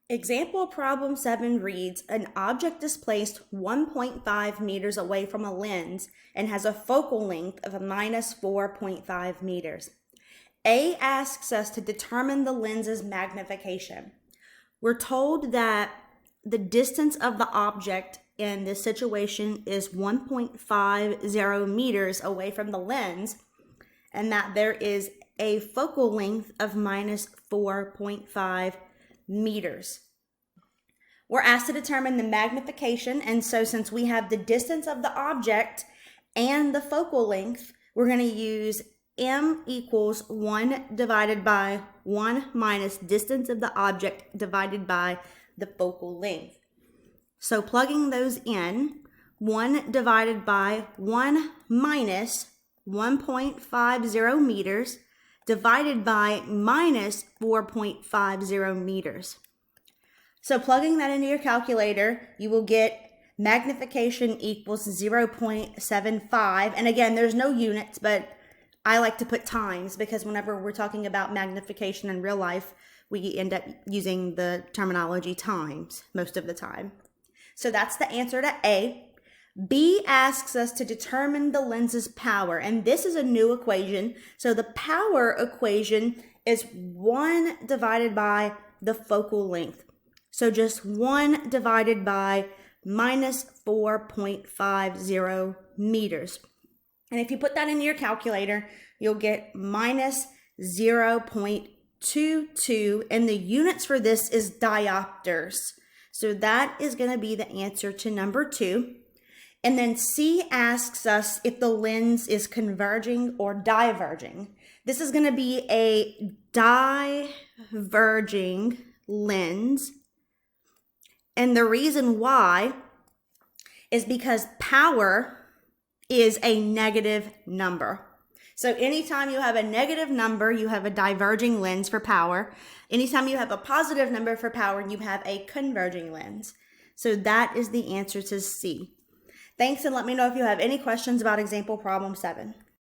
Example problem 7 reads, an object is placed 1.5 meters away from a lens and has a focal length of minus 4.5 meters. A asks us to determine the lens's magnification. We're told that the distance of the object in this situation is 1.50 meters away from the lens, and that there is a focal length of minus 4.5 meters. We're asked to determine the magnification, and so since we have the distance of the object and the focal length, we're going to use m equals 1 divided by 1 minus distance of the object divided by the focal length. So plugging those in, 1 divided by 1 minus 1.50 meters divided by minus 4.50 meters. So plugging that into your calculator, you will get magnification equals 0.75. And again, there's no units, but I like to put times because whenever we're talking about magnification in real life, we end up using the terminology times most of the time. So that's the answer to A. B asks us to determine the lens's power, and this is a new equation. So the power equation is 1 divided by the focal length. So just 1 divided by minus 4.50 meters. And if you put that into your calculator, you'll get minus 0.22, and the units for this is diopters. So that is going to be the answer to number 2. And then C asks us if the lens is converging or diverging. This is going to be a diverging lens. And the reason why is because power is a negative number. So anytime you have a negative number, you have a diverging lens for power. Anytime you have a positive number for power, you have a converging lens. So that is the answer to C. Thanks, and let me know if you have any questions about example problem 7.